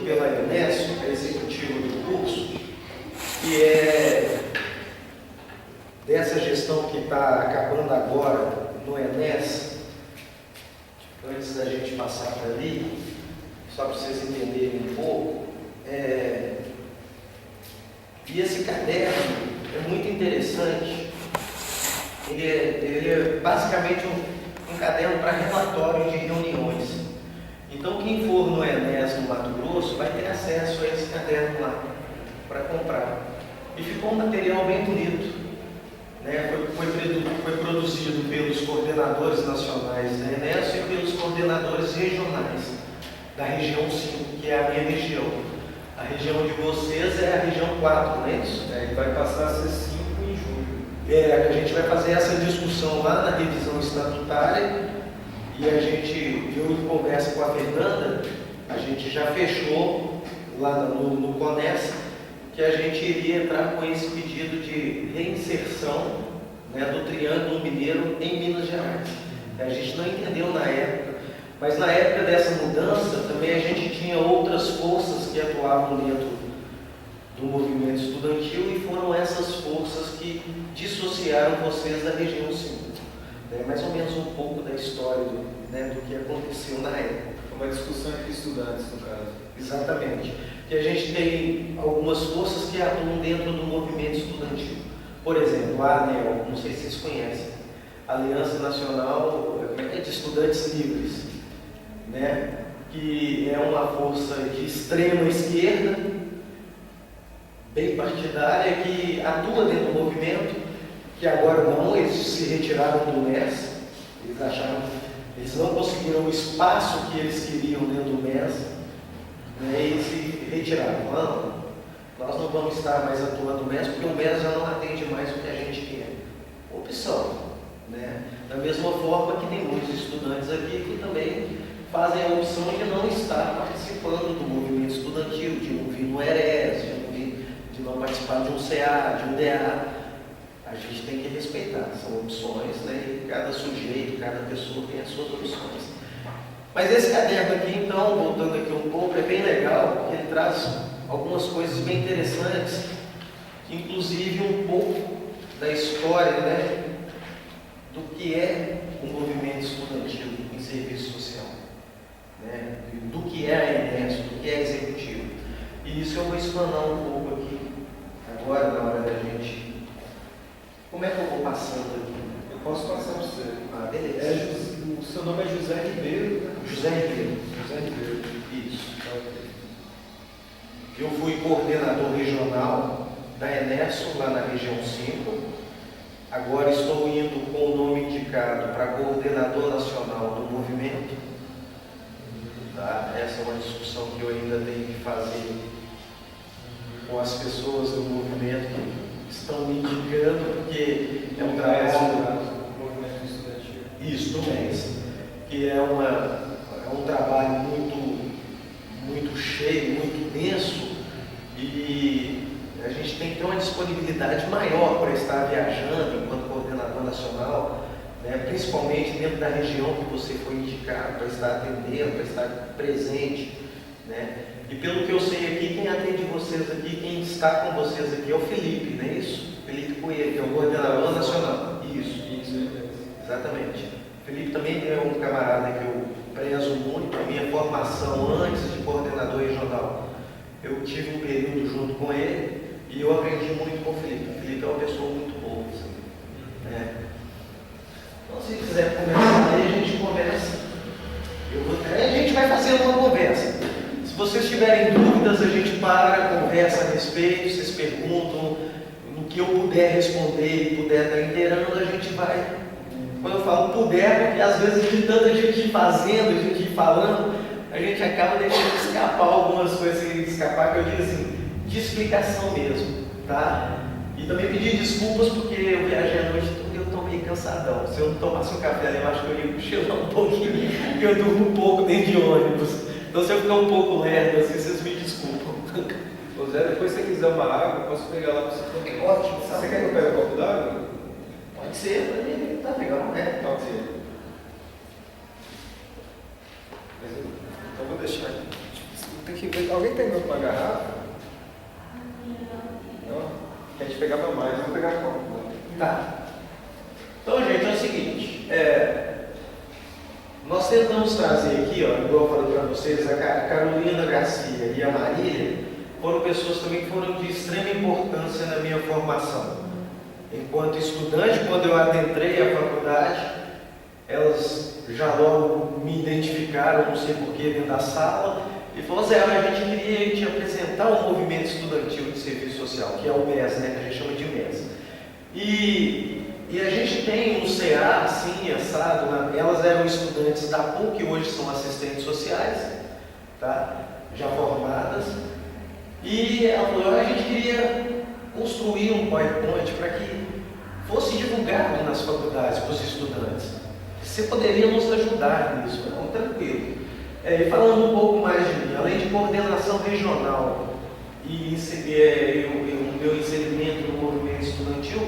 pela Enécio, a executiva do curso, que é dessa gestão que está acabando agora no Enes. Antes da gente passar para ali, só para vocês entenderem um pouco, e esse caderno é muito interessante. Ele é basicamente um caderno para relatório de reuniões. Então, quem for no Enes, no Mato Grosso, vai ter acesso a esse caderno lá para comprar. E ficou um material bem bonito, né? Foi produzido pelos coordenadores nacionais da Enes e pelos coordenadores regionais da região 5, que é a minha região. A região de vocês é a região 4, não é isso? Ele vai passar a ser 5 em julho. A gente vai fazer essa discussão lá na revisão estatutária. E eu em conversa com a Fernanda, a gente já fechou lá no CONES que a gente iria entrar com esse pedido de reinserção, né, do Triângulo Mineiro em Minas Gerais. A gente não entendeu na época, mas na época dessa mudança também a gente tinha outras forças que atuavam dentro do movimento estudantil e foram essas forças que dissociaram vocês da região 5. Mais ou menos um pouco da história do que aconteceu na época. Uma discussão entre estudantes, no caso. Exatamente. Que a gente tem algumas forças que atuam dentro do movimento estudantil. Por exemplo, a ANEL, não sei se vocês conhecem, Aliança Nacional de Estudantes Livres, né? Que é uma força de extrema esquerda, bem partidária, que atua dentro do movimento, que agora não, eles se retiraram do MES, eles não conseguiram o espaço que eles queriam dentro do MES, né, e se retiraram. Não, nós não vamos estar mais atuando no MES, porque o MES já não atende mais o que a gente quer. Opção. Né? Da mesma forma que tem muitos estudantes aqui que também fazem a opção de não estar participando do movimento estudantil, de não vir no ERES, de não participar de um CA, de um DA. A gente tem que respeitar, são opções, né? E cada sujeito, cada pessoa tem as suas opções. Mas esse caderno aqui, então, voltando aqui um pouco, é bem legal, porque ele traz algumas coisas bem interessantes, inclusive um pouco da história, né, do que é o movimento estudantil em serviço social, né? Do que é a Enes, do que é executivo. E isso eu vou explanar um pouco aqui, agora, na hora da gente. Como é que eu vou passando aqui? Eu posso passar para você. Ah, beleza. O seu nome é José Ribeiro, né? José Ribeiro. José Ribeiro. Isso. Eu fui coordenador regional da Enes lá na região 5. Agora estou indo com o nome indicado para coordenador nacional do movimento. Tá? Essa é uma discussão que eu ainda tenho que fazer com as pessoas do movimento que estão me indicando, porque é um trabalho. Movimento estudantil. Isso, do MES, que é um trabalho muito cheio, muito denso, e a gente tem que ter uma disponibilidade maior para estar viajando enquanto coordenador nacional, né, principalmente dentro da região que você foi indicado, para estar atendendo, para estar presente, né? E pelo que eu sei aqui, quem atende vocês aqui, quem está com vocês aqui é o Felipe, não é isso? Felipe Coelho, que é o coordenador nacional. Isso, exatamente. O Felipe também é um camarada que eu prezo muito. A minha formação antes de coordenador regional, eu tive um período junto com ele e eu aprendi muito com o Felipe. O Felipe é uma pessoa muito boa, assim, né? Então, se quiser conversar aí, a gente conversa. A gente vai fazendo uma conversa. Se vocês tiverem dúvidas, a gente para, conversa a respeito, vocês perguntam, no que eu puder responder e puder estar inteirando, a gente vai. Quando eu falo puder, porque às vezes de tanta gente fazendo, a gente falando, a gente acaba deixando escapar algumas coisas, escapar, que eu digo assim, de explicação mesmo, tá? E também pedir desculpas porque eu viajei a noite toda e eu estou meio cansadão. Se eu não tomasse um café, eu acho que eu ia cochilar um pouquinho, porque eu durmo um pouco dentro de ônibus. Então, se eu ficar um pouco lerdo, assim, vocês me desculpam. Ô Zé, depois se você quiser uma água, eu posso pegar lá para você também. Ótimo. Você quer que eu pegue um copo d'água? Pode ser, tá legal, né? Pode ser. Então, vou deixar aqui. Tem que ver. Alguém tem uma garrafa? Não? Quer te pegar pra mais, eu vou pegar qual? Tá. Então, gente, é o seguinte, nós tentamos trazer aqui, ó, igual eu falei para vocês, a Carolina Garcia e a Marília foram pessoas também que foram de extrema importância na minha formação. Enquanto estudante, quando eu adentrei a faculdade, elas já logo me identificaram, não sei porquê, dentro da sala, e falaram, Zé, a gente queria te apresentar o movimento estudantil de serviço social, que é o MES, né, que a gente chama de MES. E a gente tem um CA, assim, assado, né? Elas eram estudantes da PUC, hoje são assistentes sociais, tá? Já formadas. E ela falou, a gente queria construir um PowerPoint para que fosse divulgado nas faculdades para os estudantes. Você poderia nos ajudar nisso? Não, tranquilo. E falando um pouco mais de mim, além de coordenação regional e o meu inserimento no movimento estudantil,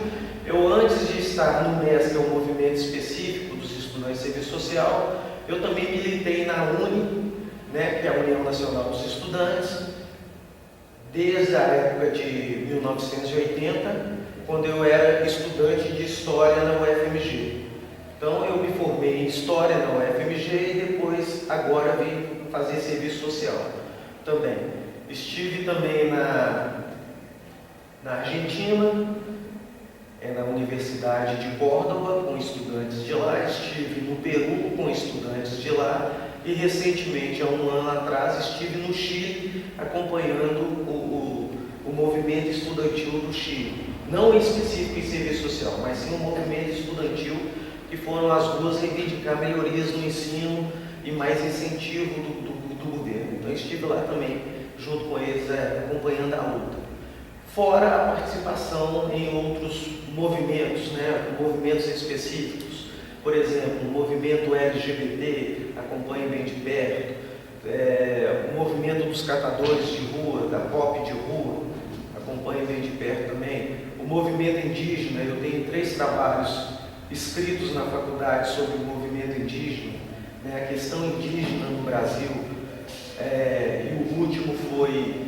eu, antes de estar no MES, que é um movimento específico dos estudantes de serviço social, eu também militei na UNE, né, que é a União Nacional dos Estudantes, desde a época de 1980, quando eu era estudante de História na UFMG. Então, eu me formei em História na UFMG e depois, agora, vim fazer serviço social também. Estive também na Argentina, na Universidade de Córdoba, com estudantes de lá, estive no Peru com estudantes de lá e recentemente, há um ano atrás, estive no Chile acompanhando o movimento estudantil do Chile. Não em específico em serviço social, mas sim um movimento estudantil que foram às ruas reivindicar melhorias no ensino e mais incentivo do governo. Então estive lá também, junto com eles, acompanhando a luta. Fora a participação em outros movimentos, né, movimentos específicos. Por exemplo, o movimento LGBT, acompanhe bem de perto, o movimento dos catadores de rua, da pop de rua, acompanhe bem de perto também. O movimento indígena, eu tenho 3 trabalhos escritos na faculdade sobre o movimento indígena, né, a questão indígena no Brasil, e o último foi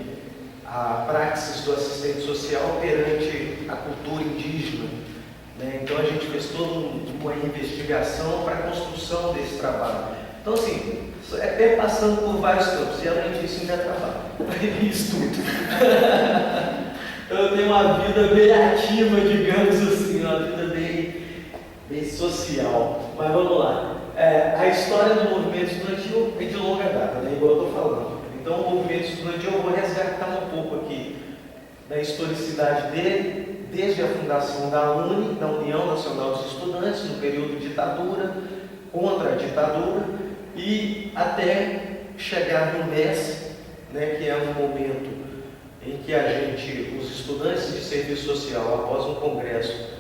a praxis do assistente social perante a cultura indígena, né? Então a gente fez toda uma investigação para a construção desse trabalo. Então assim, passando por vários campos, e além disso ainda trabalho, e estudo. Eu tenho uma vida bem ativa, digamos assim, uma vida bem social. Mas vamos lá. A história do movimento estudantil é de longa data, né? Igual eu estou falando. Então, o movimento estudantil, eu vou resgatar um pouco aqui da historicidade dele, desde a fundação da UNE, da União Nacional dos Estudantes, no período de ditadura, contra a ditadura, e até chegar no MES, né, que é um momento em que os estudantes de serviço social, após um congresso,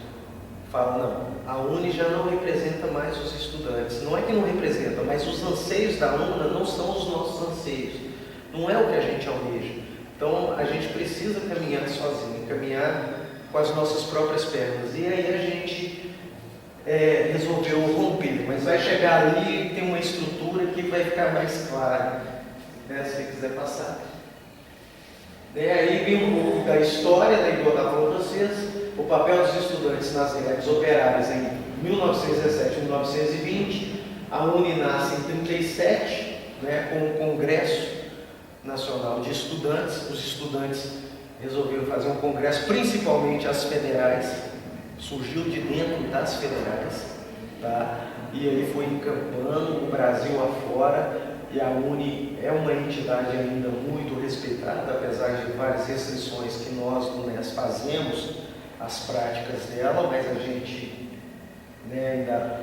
falam, não, a UNE já não representa mais os estudantes. Não é que não representa, mas os anseios da UNA não são os nossos anseios. Não é o que a gente almeja. Então, a gente precisa caminhar sozinho, caminhar com as nossas próprias pernas. E aí a gente resolveu romper, mas vai chegar ali e tem uma estrutura que vai ficar mais clara, né, se você quiser passar. Aí vem um pouco da história, da igual eu estava falando para vocês, o papel dos estudantes nas greves operárias em 1917 e 1920. A UNE nasce em 1937, né, com o Congresso Nacional de Estudantes. Os estudantes resolveram fazer um congresso, principalmente as federais, surgiu de dentro das federais, tá? E aí foi encampando o Brasil afora, e a UNE é uma entidade ainda muito respeitada, apesar de várias restrições que nós do MES fazemos as práticas dela, mas a gente, né, ainda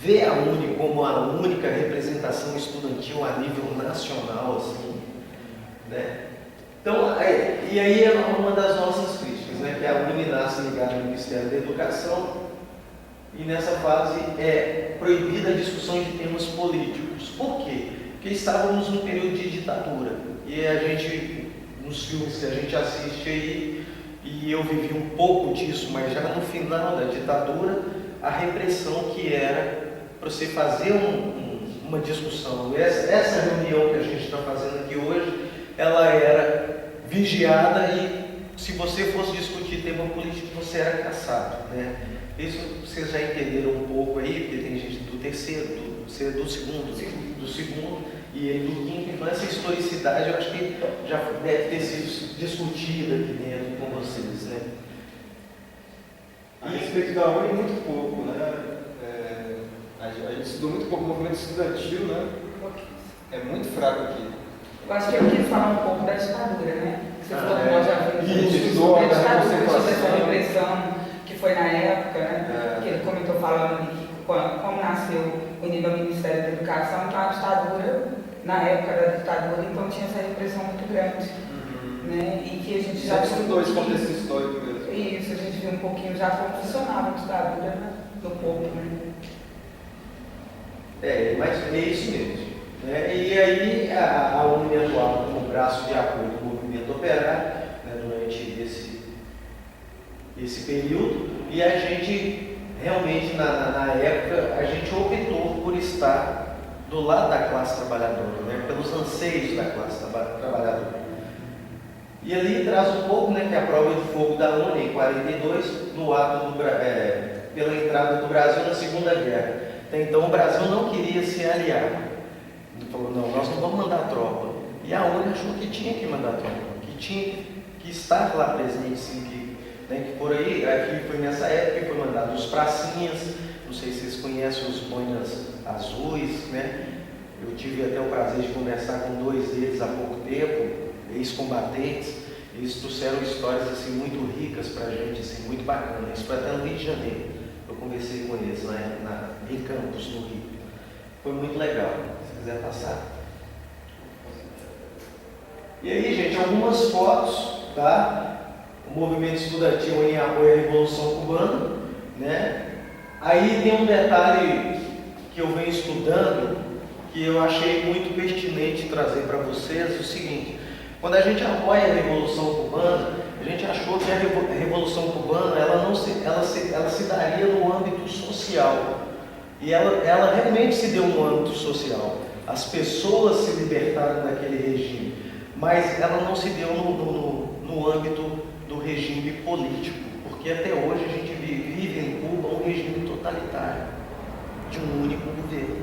vê a UNE como a única representação estudantil a nível nacional, assim, né? Então, e aí é uma das nossas críticas, né, que a UNE nasce ligada ao Ministério da Educação e nessa fase é proibida a discussão de temas políticos. Por quê? Porque estávamos num período de ditadura e a gente, nos filmes que a gente assiste aí, e eu vivi um pouco disso, mas já no final da ditadura, a repressão que era para você fazer uma discussão. Essa reunião que a gente está fazendo aqui hoje ela era vigiada e se você fosse discutir tema político, você era caçado, né? Isso vocês já entenderam um pouco aí, porque tem gente do terceiro, do segundo e aí do quinto. Então essa historicidade eu acho que já deve ter sido discutida aqui dentro com vocês, né? A respeito da UNE, muito pouco, né? A gente estudou muito pouco o movimento estudantil, né? É muito fraco aqui. Eu acho que eu quis falar um pouco da ditadura, né? Você falou que nós já vimos estudou a a ditadura, sobre essa conceituação. repressão que foi na época, né? Que ele comentou falando ali que como nasceu unido ao Ministério da Educação, então a ditadura, na época da ditadura, então tinha essa repressão muito grande. Né? E que a gente já estudou esse contexto histórico mesmo. Isso, a gente viu um pouquinho já como funcionava a ditadura no povo, né? Mas é isso mesmo. Né? E aí a UNE atuava como braço de apoio do movimento operário, né, durante esse período, e a gente realmente na época a gente optou por estar do lado da classe trabalhadora, né, pelos anseios da classe trabalhadora. E ali traz um pouco, né, que a prova de fogo da UNE em 42, no ato pela entrada do Brasil na Segunda Guerra. Até então o Brasil não queria se aliar. Ele falou, não, nós não vamos mandar tropa. E a UNE achou que tinha que mandar tropa, que tinha que estar lá presente, sim, que por aí, aqui foi nessa época que foi mandado os pracinhas, não sei se vocês conhecem os boinas azuis, né? Eu tive até o prazer de conversar com 2 deles há pouco tempo, ex-combatentes. Eles trouxeram histórias assim muito ricas para a gente, assim, muito bacanas. Isso foi até no Rio de Janeiro. Eu conversei com eles em Campos, no Rio. Foi muito legal. Se quiser passar. E aí, gente, algumas fotos, tá? O movimento estudantil em apoio à Revolução Cubana, né? Aí tem um detalhe que eu venho estudando, que eu achei muito pertinente trazer para vocês, o seguinte: quando a gente apoia a Revolução Cubana, a gente achou que a Revolução Cubana ela se daria no âmbito social. E ela realmente se deu no âmbito social. As pessoas se libertaram daquele regime, mas ela não se deu no âmbito do regime político, porque até hoje a gente vive em Cuba um regime totalitário, de um único governo.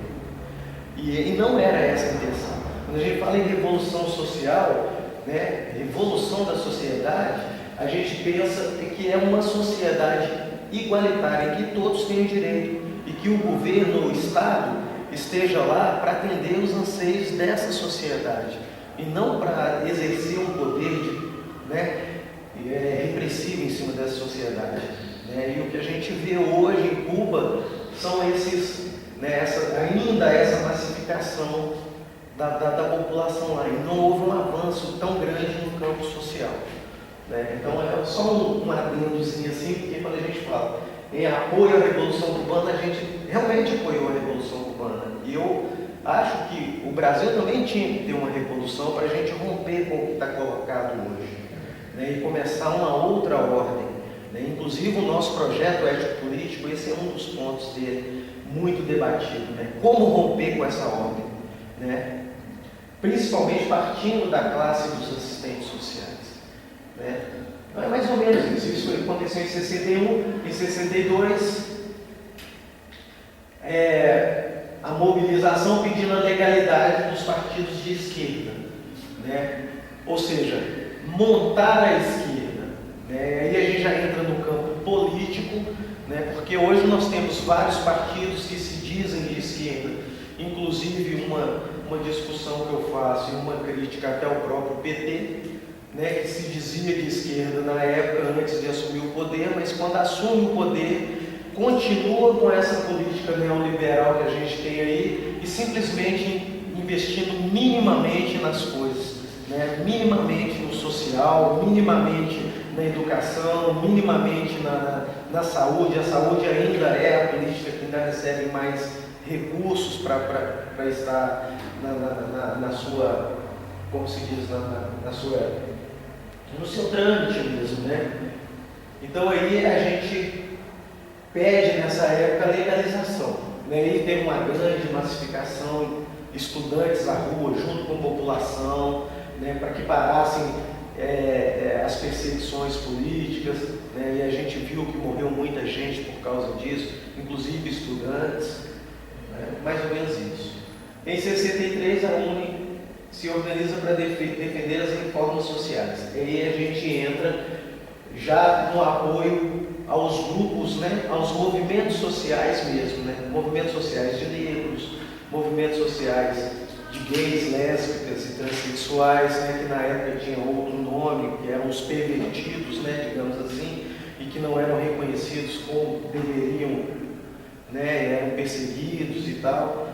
E não era essa a intenção. Quando a gente fala em revolução social, né, revolução da sociedade, a gente pensa que é uma sociedade igualitária, em que todos têm direito e que o governo, o Estado, esteja lá para atender os anseios dessa sociedade e não para exercer um poder repressivo em cima dessa sociedade. Né? E o que a gente vê hoje em Cuba são ainda essa massificação da população lá, e não houve um avanço tão grande no campo social. Né? Então é só um adendozinho assim, porque quando a gente fala em apoio à Revolução Cubana, a gente realmente apoiou a Revolução Cubana. E eu acho que o Brasil também tinha que ter uma revolução para a gente romper com o que está colocado hoje, né? E começar uma outra ordem. Né? Inclusive o nosso projeto ético-político, esse é um dos pontos dele, muito debatido. Né? Como romper com essa ordem? Né? Principalmente partindo da classe dos assistentes sociais. Né? Então é mais ou menos isso. Isso aconteceu em 61, em 62, a mobilização pedindo a legalidade dos partidos de esquerda. Né? Ou seja, montar a esquerda. Né? Aí a gente já entra no campo político, né? Porque hoje nós temos vários partidos que se dizem de esquerda, inclusive uma discussão que eu faço e uma crítica até ao próprio PT, né, que se dizia de esquerda na época antes de assumir o poder, mas quando assume o poder, continua com essa política neoliberal que a gente tem aí e simplesmente investindo minimamente nas coisas, né, minimamente no social, minimamente na educação, minimamente na saúde. A saúde ainda é a política que ainda recebe mais recursos para estar na sua, como se diz, no seu trâmite mesmo, né? Então aí a gente pede nessa época a legalização, né? E tem uma grande massificação, estudantes à rua junto com a população, né, para que parassem as perseguições políticas, né, e a gente viu que morreu muita gente por causa disso, inclusive estudantes, né, mais ou menos isso. Em 63, a UNE se organiza para defender as reformas sociais. E aí a gente entra já no apoio aos grupos, né, aos movimentos sociais mesmo, né, movimentos sociais de negros, movimentos sociais de gays, lésbicas e transexuais, né, que na época tinha outro nome, que eram os pervertidos, né, digamos assim, e que não eram reconhecidos como deveriam, né, eram perseguidos e tal.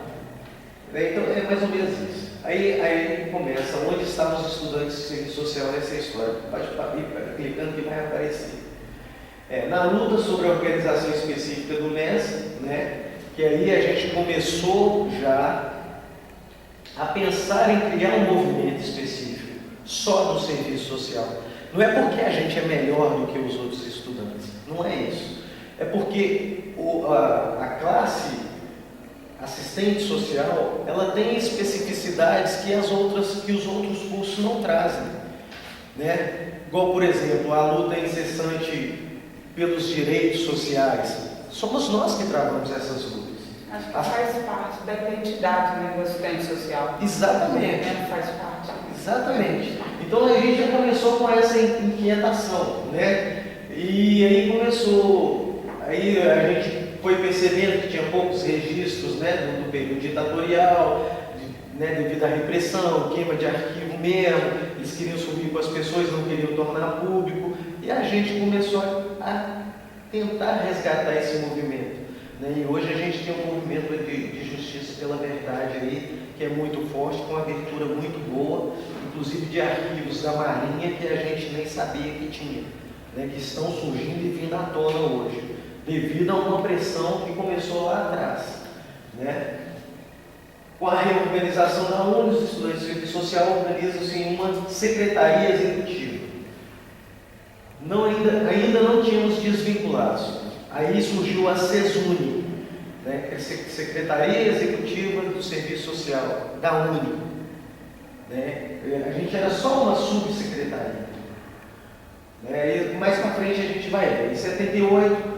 Então é mais ou menos isso. Aí começa, onde estavam os estudantes de serviço social nessa história? Pode ir clicando que vai aparecer. Na luta sobre a organização específica do MES, né, que aí a gente começou já a pensar em criar um movimento específico só do serviço social. Não é porque a gente é melhor do que os outros estudantes, não é isso. É porque a classe assistente social, ela tem especificidades que os outros cursos não trazem, né? Igual, por exemplo, a luta incessante pelos direitos sociais. Somos nós que travamos essas lutas. Acho que faz parte da identidade, né, do assistente social. Exatamente. Faz parte. Exatamente. Então a gente já começou com essa inquietação, né? E aí começou, aí a gente foi percebendo que tinha poucos registros, né, do período ditatorial, né, devido à repressão, queima de arquivo mesmo, eles queriam subir com as pessoas, não queriam tornar público, e a gente começou a tentar resgatar esse movimento, né? E hoje a gente tem um movimento de justiça pela verdade aí, que é muito forte, com uma abertura muito boa, inclusive de arquivos da Marinha que a gente nem sabia que tinha, né, que estão surgindo e vindo à tona hoje, devido a uma pressão que começou lá atrás, né? Com a reorganização da UNE, os estudantes de serviço social organizam-se em uma secretaria executiva. Ainda não tínhamos desvinculados. Aí surgiu a CESUNE, né, que é a Secretaria Executiva do Serviço Social, da UNE. Né? A gente era só uma subsecretaria. Né? E mais para frente a gente vai ver. Em 78,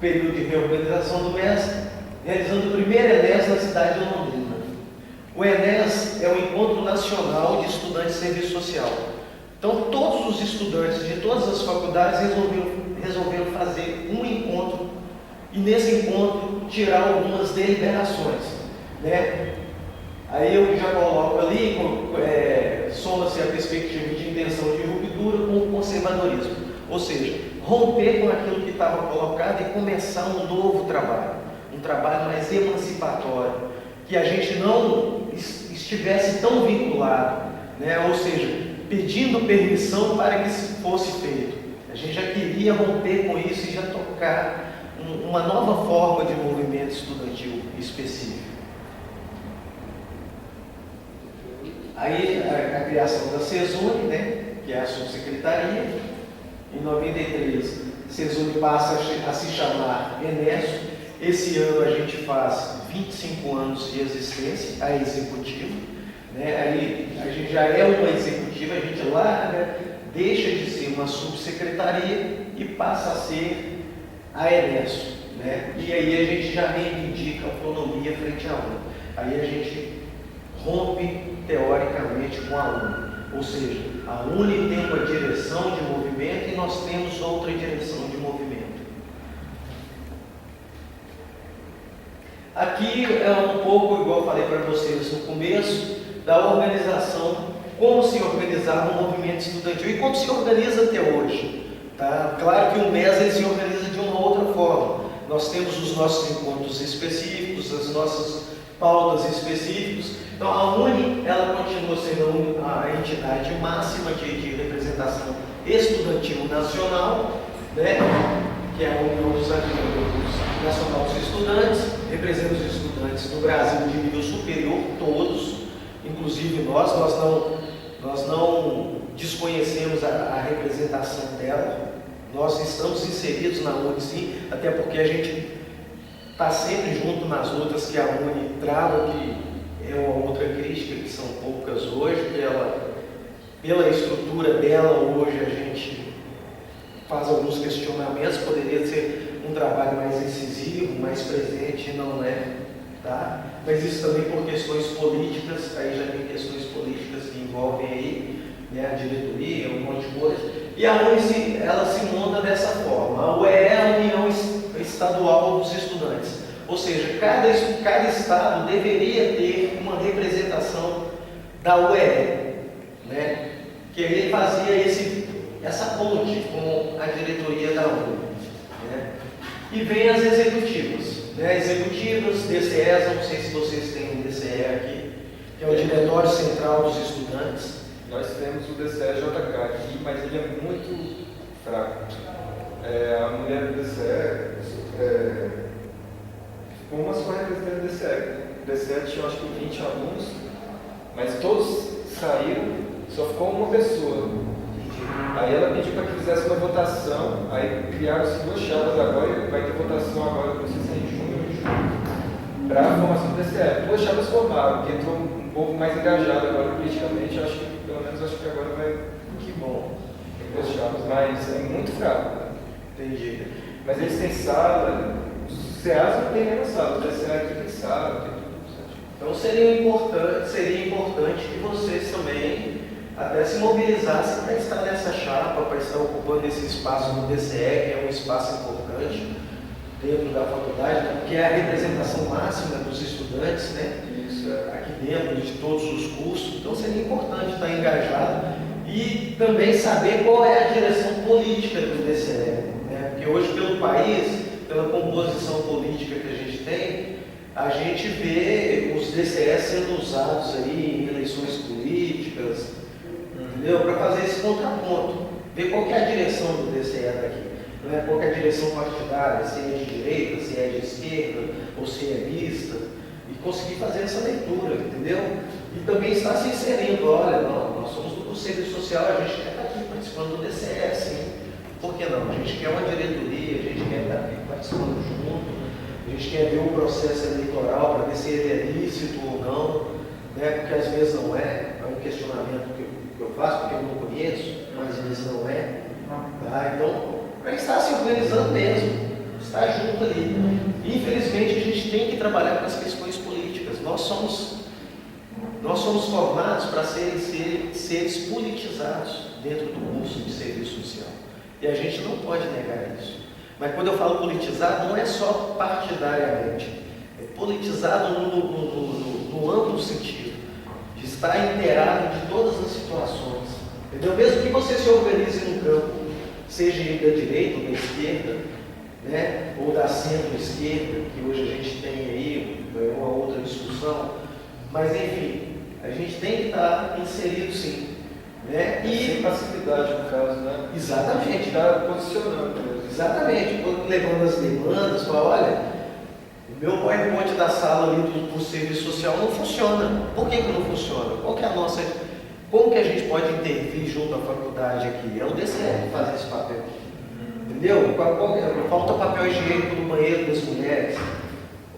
período de reorganização do MES, realizando o primeiro ENES na cidade de Londrina. O ENES é o Encontro Nacional de Estudantes de Serviço Social. Então, todos os estudantes de todas as faculdades resolveram fazer um encontro e, nesse encontro, tirar algumas deliberações, né? Aí eu já coloco ali, soma-se a perspectiva de intenção de ruptura com o conservadorismo, ou seja, romper com aquilo que estava colocado e começar um novo trabalho, um trabalho mais emancipatório, que a gente não estivesse tão vinculado, né? Ou seja, pedindo permissão para que isso fosse feito. A gente já queria romper com isso e já tocar uma nova forma de movimento estudantil específico. Aí a criação da CESUNE, né, que é a subsecretaria. Em 93, CESUNE passa a se chamar ENESO. Esse ano a gente faz 25 anos de existência, a executiva. Né? Aí a gente já é uma executiva, a gente larga, deixa de ser uma subsecretaria e passa a ser a ENESO. Né? E aí a gente já reivindica a autonomia frente à UNE. Aí a gente rompe teoricamente com a UNE. Ou seja, a UNE tem uma direção de movimento e nós temos outra direção de movimento. Aqui é um pouco, igual eu falei para vocês no começo, da organização, como se organizava um movimento estudantil e como se organiza até hoje. Tá? Claro que o MES ele se organiza de uma outra forma. Nós temos os nossos encontros específicos, as nossas pautas específicas. Então a UNE ela continua sendo a entidade máxima de representação estudantil nacional, né? Que é a União dos Nacional dos Estudantes, representa os estudantes do Brasil de nível superior, todos, inclusive nós não desconhecemos a representação dela, nós estamos inseridos na UNE sim, até porque a gente está sempre junto nas lutas que a UNE trava, que é uma outra crítica, que são poucas hoje, que ela pela estrutura dela hoje a gente faz alguns questionamentos, poderia ser um trabalho mais incisivo, mais presente, não é, tá? Mas isso também por questões políticas, aí já tem questões políticas que envolvem aí, né, a diretoria, um monte de coisa, e a UNE ela se monta dessa forma. A UE é a União Estadual dos Estudantes, ou seja, cada estado deveria ter uma representação da UE, né, que ele fazia essa ponte com a diretoria da UNE, né? E vem as executivas, né? Executivas, DCEs, não sei se vocês têm um DCE aqui, que é o Diretório Central dos Estudantes. Nós temos o DCE-JK aqui, mas ele é muito fraco. A mulher do DCE ficou uma só representante do DCE. O DCE tinha acho que 20 alunos, mas todos saíram, só ficou uma pessoa. Aí ela pediu para que fizesse uma votação, aí criaram-se 2 chapas agora, e vai ter votação agora, não sei se é em junho ou em julho, para a formação do DCE. 2 chapas formaram, que entrou um pouco mais engajado agora politicamente, acho que agora vai. Que bom. Tem 2 chapas, mas é muito fraco. Né? Entendi. Mas eles têm sala, o CEAS não tem nenhuma sala, o DCE aqui tem sala, tem tudo certo. Então seria importante que vocês também até se mobilizassem para estar nessa chapa, para estar ocupando esse espaço no DCE, que é um espaço importante dentro da faculdade, né? Porque é a representação máxima dos estudantes, né? Isso, aqui dentro de todos os cursos. Então seria importante estar engajado e também saber qual é a direção política do DCE, né? Porque hoje, pelo país, pela composição política que a gente vê os DCEs sendo usados aí em eleições políticas, entendeu? Para fazer esse contraponto, ver qual que é a direção do DCE daqui, não é? Qual que é a direção partidária, se é de direita, se é de esquerda, ou se é mista, e conseguir fazer essa leitura, entendeu? E também estar se inserindo, olha, não, nós somos do serviço social, a gente quer estar aqui participando do DCE, sim. Por que não? A gente quer uma diretoria, a gente quer estar aqui participando junto, a gente quer ver o processo eleitoral para ver se ele é lícito ou não, né? Porque às vezes não é um questionamento que eu faço, porque eu não conheço, mas às vezes não é. Tá? Então, para estar se organizando mesmo, estar junto ali. Infelizmente, a gente tem que trabalhar com as questões políticas. Nós somos formados para serem seres politizados dentro do curso de serviço social. E a gente não pode negar isso. Mas quando eu falo politizado, não é só partidariamente. É politizado no amplo sentido, de estar inteirado de todas as situações. Entendeu? Mesmo que você se organize no campo, seja da direita ou da esquerda, né? Ou da centro-esquerda, que hoje a gente tem aí uma outra discussão, mas enfim, a gente tem que estar inserido sim. Né? E sem passividade, no caso, né? Exatamente. Está posicionando mesmo. Exatamente. Levando as demandas, fala, olha, o meu PowerPoint da sala ali do serviço social não funciona. Por que não funciona? Qual que é a nossa... Como que a gente pode intervir junto à faculdade aqui? É o DCE que faz esse papel. Entendeu? Falta papel higiênico no banheiro das mulheres.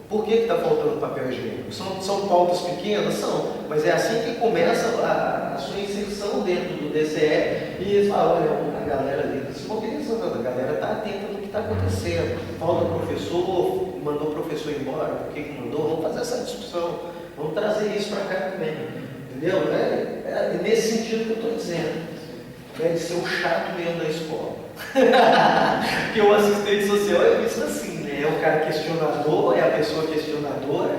Por que está faltando papel higiênico? São pautas pequenas? São, mas é assim que começa a sua inserção dentro do DCE e eles falam, olha, a galera ali está se mobilizando, a galera está atenta no que está acontecendo. Falta professor, mandou o professor embora, por que mandou? Vamos fazer essa discussão, vamos trazer isso para cá também, entendeu? É nesse sentido que eu estou dizendo, né, de ser o chato mesmo da escola. Porque o assistente social é visto assim, né? É o cara questionador, é a pessoa questionadora,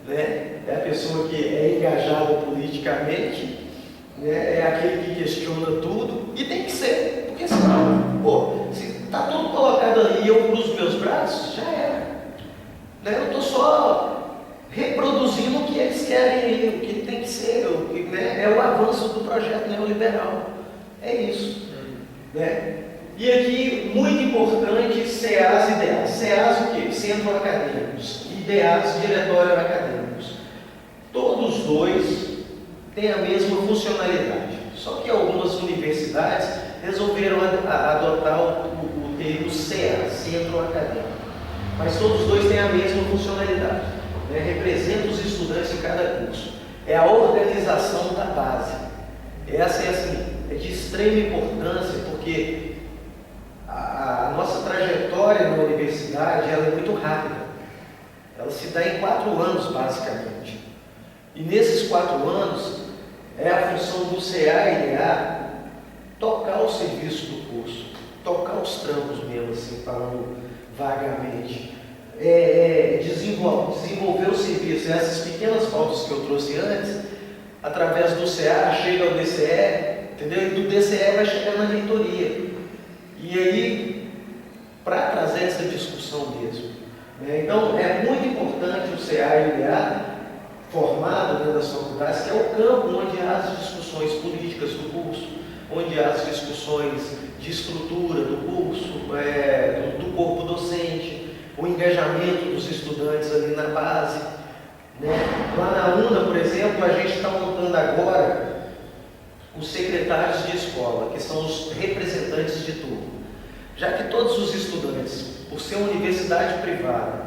né? É a pessoa que é engajada politicamente, né? É aquele que questiona tudo, e tem que ser, porque senão, pô, se está tudo colocado ali e eu cruzo meus braços, já era. Né? Eu estou só reproduzindo o que eles querem, o que tem que ser, o que, né? É o avanço do projeto neoliberal. É isso. Né? E aqui, muito importante, CEAs e DEAs. CEAs o quê? Centro Acadêmicos. E DEAs, Diretório Acadêmicos. Todos dois têm a mesma funcionalidade. Só que algumas universidades resolveram adotar o termo CEA, Centro Acadêmico. Mas todos dois têm a mesma funcionalidade. Né? Representam os estudantes em cada curso. É a organização da base. Essa é, assim, é de extrema importância, porque a nossa trajetória na universidade ela é muito rápida. Ela se dá em 4 anos, basicamente. E nesses 4 anos, é a função do CA e DA tocar o serviço do curso, tocar os trampos mesmo, assim, falando vagamente. Desenvolver o serviço. Essas pequenas pautas que eu trouxe antes, através do CA, chega ao DCE, entendeu? E do DCE vai chegar na reitoria. E aí, para trazer essa discussão mesmo. Né? Então, é muito importante o CA e o DA formado dentro das faculdades, que é o campo onde há as discussões políticas do curso, onde há as discussões de estrutura do curso, do corpo docente, o engajamento dos estudantes ali na base. Né? Lá na UNA, por exemplo, a gente está montando agora os secretários de escola, que são os representantes de turma. Já que todos os estudantes, por ser uma universidade privada,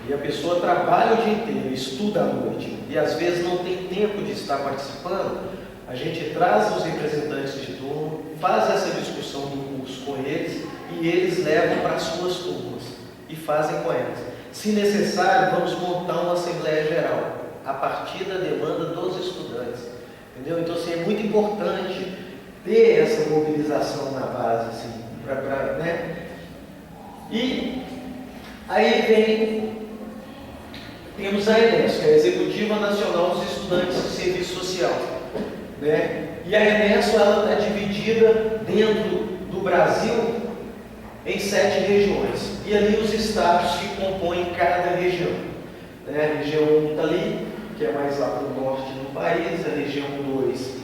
e a pessoa trabalha o dia inteiro, estuda à noite, e às vezes não tem tempo de estar participando, a gente traz os representantes de turma, faz essa discussão do curso com eles, e eles levam para as suas turmas, e fazem com elas. Se necessário, vamos montar uma Assembleia Geral, a partir da demanda dos estudantes. Entendeu? Então, assim, é muito importante ter essa mobilização na base, assim, né? E aí temos a ENES, que é a Executiva Nacional dos Estudantes de Serviço Social. Né? E a ENES ela está dividida dentro do Brasil em 7 regiões. E ali os estados que compõem cada região. Né? A região 1 está ali, que é mais lá para o norte do país, a região 2,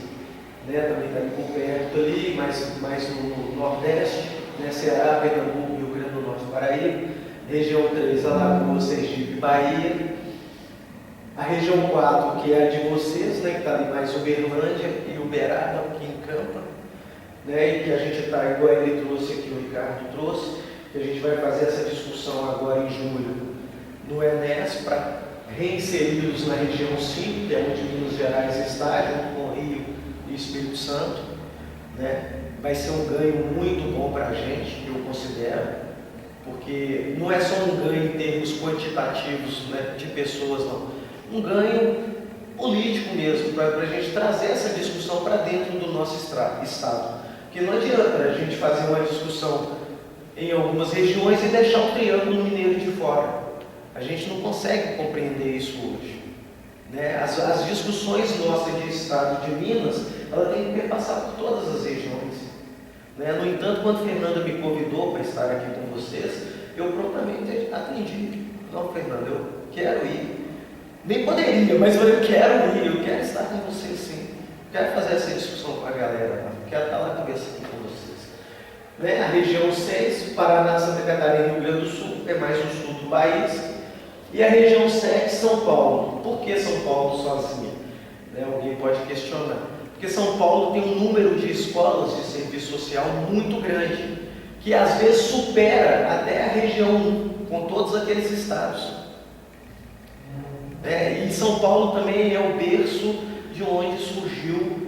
né, também está ali por perto, ali, mais no nordeste, né, Ceará, Pernambuco, Rio Grande do Norte, Paraíba. Região 3, Alagoas, Sergipe, Bahia. A região 4, que é a de vocês, né, que está ali mais Uberlândia e Uberaba, aqui em Campa. Né, e que a gente está, igual ele trouxe aqui, o Ricardo trouxe, que a gente vai fazer essa discussão agora em julho no ENES, para reinseri-los na região 5, que é onde Minas Gerais está, junto com Rio e Espírito Santo. Né? Vai ser um ganho muito bom para a gente, eu considero, porque não é só um ganho em termos quantitativos, né, de pessoas, não. Um ganho político mesmo, para a gente trazer essa discussão para dentro do nosso estado. Porque não adianta a gente fazer uma discussão em algumas regiões e deixar o Triângulo Mineiro de fora. A gente não consegue compreender isso hoje. Né? As discussões nossas de Estado de Minas, ela tem que perpassar por todas as regiões. Né? No entanto, quando Fernanda me convidou para estar aqui com vocês, eu prontamente atendi. Não, Fernanda, eu quero ir. Nem poderia, mas eu quero ir, eu quero estar com vocês sim. Quero fazer essa discussão com a galera, quero estar lá conversando com vocês. Né? A região 6, Paraná, Santa Catarina e Rio Grande do Sul, é mais o sul do país. E a região 7, São Paulo. Por que São Paulo sozinha? Né? Alguém pode questionar. Porque São Paulo tem um número de escolas de serviço social muito grande, que às vezes supera até a região 1, com todos aqueles estados. E São Paulo também é o berço de onde surgiu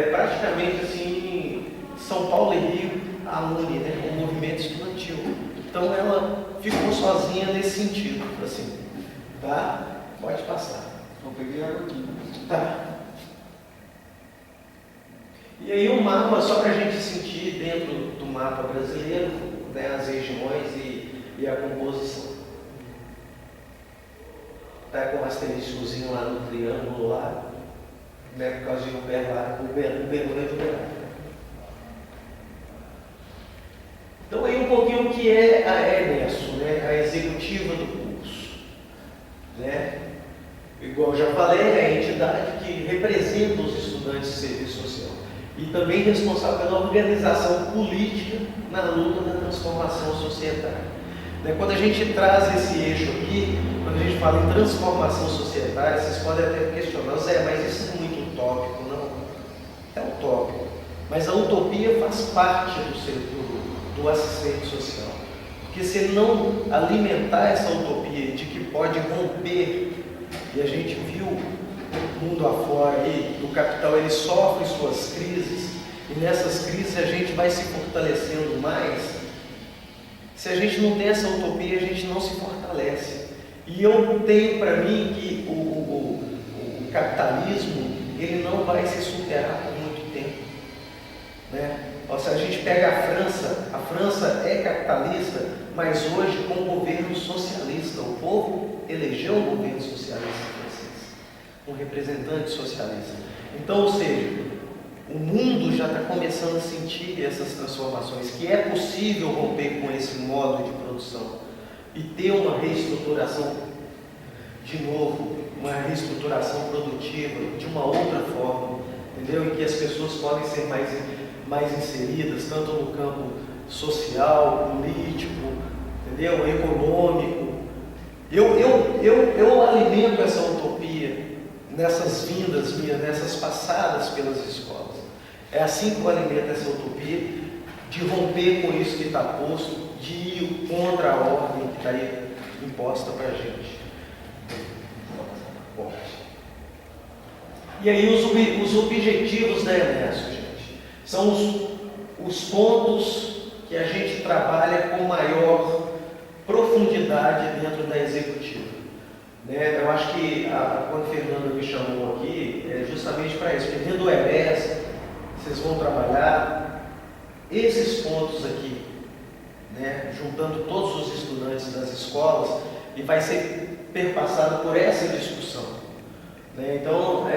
praticamente assim, São Paulo e Rio, a UNE, né, o movimento estudantil. Então ela ficou sozinha nesse sentido, assim, tá? Pode passar. Eu peguei água aqui. Tá. E aí o mapa, só para a gente sentir dentro do mapa brasileiro, né, as regiões e a composição. Está com um asteriscozinho lá no triângulo lá, né, por causa de Uberlândia. Então aí um pouquinho o que é a ENESO, né, a executiva do curso. Né? Igual eu já falei, é a entidade que representa os estudantes de serviço social e também responsável pela organização política na luta da transformação societária. Quando a gente traz esse eixo aqui, quando a gente fala em transformação societária, vocês podem até questionar, Zé, mas isso é muito utópico. Não, é utópico. Mas a utopia faz parte do assistente social. Porque se ele não alimentar essa utopia de que pode romper, e a gente viu mundo afora aí, o capital ele sofre suas crises, e nessas crises a gente vai se fortalecendo mais. Se a gente não tem essa utopia, a gente não se fortalece. E eu tenho para mim que o capitalismo ele não vai se superar por muito tempo, né? Se a gente pega a França é capitalista, mas hoje com um governo socialista. O povo elegeu um governo socialista francês, um representante socialista. Então, ou seja, o mundo já está começando a sentir essas transformações, que é possível romper com esse modo de produção e ter uma reestruturação de novo, uma reestruturação produtiva de uma outra forma, entendeu? Em que as pessoas podem ser mais inseridas, tanto no campo social, político, entendeu? Econômico. Eu alimento essa utopia nessas vindas minhas, nessas passadas pelas escolas. É assim que eu alimento essa utopia de romper com isso que está posto, de ir contra a ordem que está aí imposta para a gente. E aí os objetivos da Enesco, gente, são os pontos que a gente trabalha com maior profundidade dentro da executiva. Né? Eu acho que quando a Fernanda me chamou aqui, é justamente para isso, porque dentro do EBS, vocês vão trabalhar esses pontos aqui, né? Juntando todos os estudantes das escolas, e vai ser perpassado por essa discussão. Né? Então,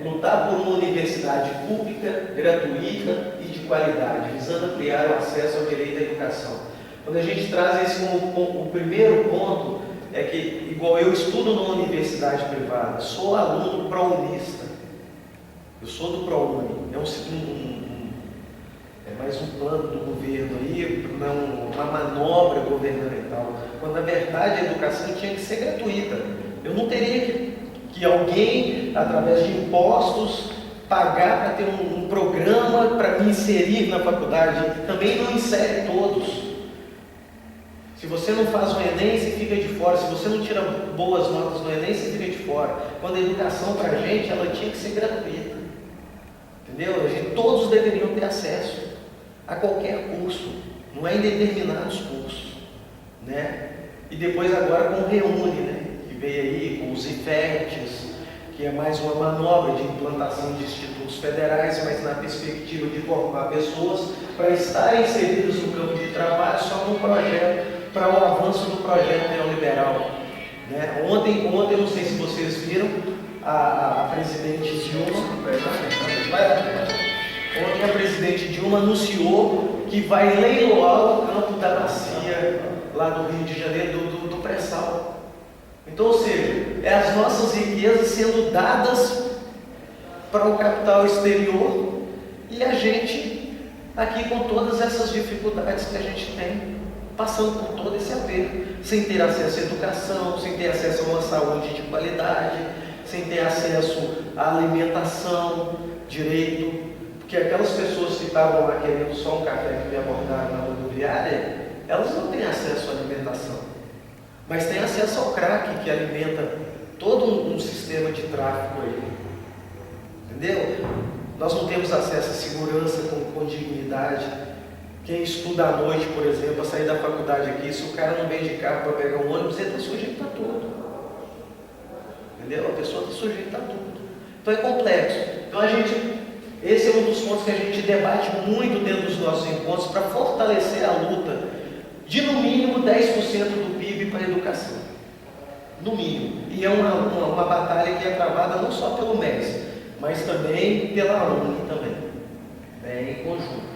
lutar por uma universidade pública, gratuita e de qualidade, visando ampliar o acesso ao direito à educação. Quando a gente traz isso como o primeiro ponto, é que, igual eu estudo numa universidade privada, sou aluno prounista, eu sou do ProUni, é mais um plano do governo aí, uma manobra governamental, quando na verdade a educação tinha que ser gratuita. Eu não teria que alguém, através de impostos, pagar para ter um programa para me inserir na faculdade. Também não insere todos. Se você não faz o Enem, você fica de fora. Se você não tira boas notas no Enem, você fica de fora. Quando a educação para a gente, ela tinha que ser gratuita. Entendeu? Todos deveriam ter acesso a qualquer curso, não é em determinados cursos. Né? E depois agora com o Reúne, né? Que veio aí com os IFETs, que é mais uma manobra de implantação de institutos federais, mas na perspectiva de formar pessoas para estarem inseridas no campo de trabalho só num projeto, para o avanço do projeto neoliberal. Né? Ontem, eu não sei se vocês viram, a presidente Dilma, ontem a presidente Dilma anunciou que vai leiloar o campo da bacia lá do Rio de Janeiro, do pré-sal. Então, ou seja, é as nossas riquezas sendo dadas para o capital exterior e a gente aqui com todas essas dificuldades que a gente tem, passando por todo esse aperto, sem ter acesso à educação, sem ter acesso a uma saúde de qualidade, sem ter acesso à alimentação, direito, porque aquelas pessoas que estavam lá querendo só um café que me abordaram na rodoviária, elas não têm acesso à alimentação, mas têm acesso ao crack, que alimenta todo um sistema de tráfico aí. Entendeu? Nós não temos acesso à segurança com dignidade. Quem estuda à noite, por exemplo, a sair da faculdade aqui, se o cara não vem de carro para pegar um ônibus, ele está sujeito a tudo. Entendeu? A pessoa está sujeita a tudo. Então é complexo. Então esse é um dos pontos que a gente debate muito dentro dos nossos encontros para fortalecer a luta de no mínimo 10% do PIB para a educação. No mínimo. E é uma batalha que é travada não só pelo MES, mas também pela UNE também, em conjunto.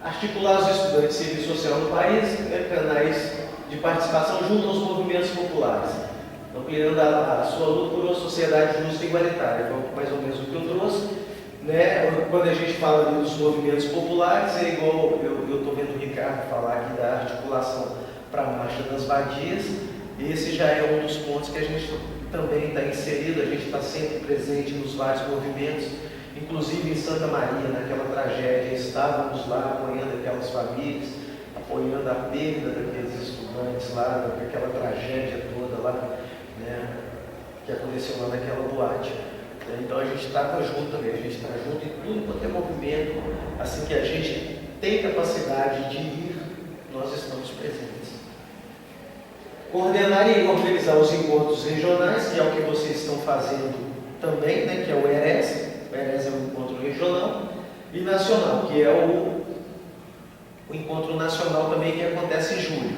Articular os estudantes de serviço social no país, canais de participação junto aos movimentos populares, ampliando a sua luta por uma sociedade justa e igualitária, mais ou menos o que eu trouxe. Né? Quando a gente fala dos movimentos populares, é igual eu estou vendo o Ricardo falar aqui da articulação para a Marcha das Vadias. Esse já é um dos pontos que a gente também está inserido, a gente está sempre presente nos vários movimentos, inclusive em Santa Maria, naquela tragédia, estávamos lá apoiando aquelas famílias, apoiando a perda daqueles estudantes lá, daquela tragédia toda lá, né? que aconteceu lá naquela boate. Então a gente estava junto também, a gente está junto em tudo quanto é movimento, assim que a gente tem capacidade de ir, nós estamos presentes. Coordenar e organizar os encontros regionais, que é o que vocês estão fazendo também, né, que é o ERES. O ERES é um encontro regional, e nacional, que é o encontro nacional também, que acontece em julho,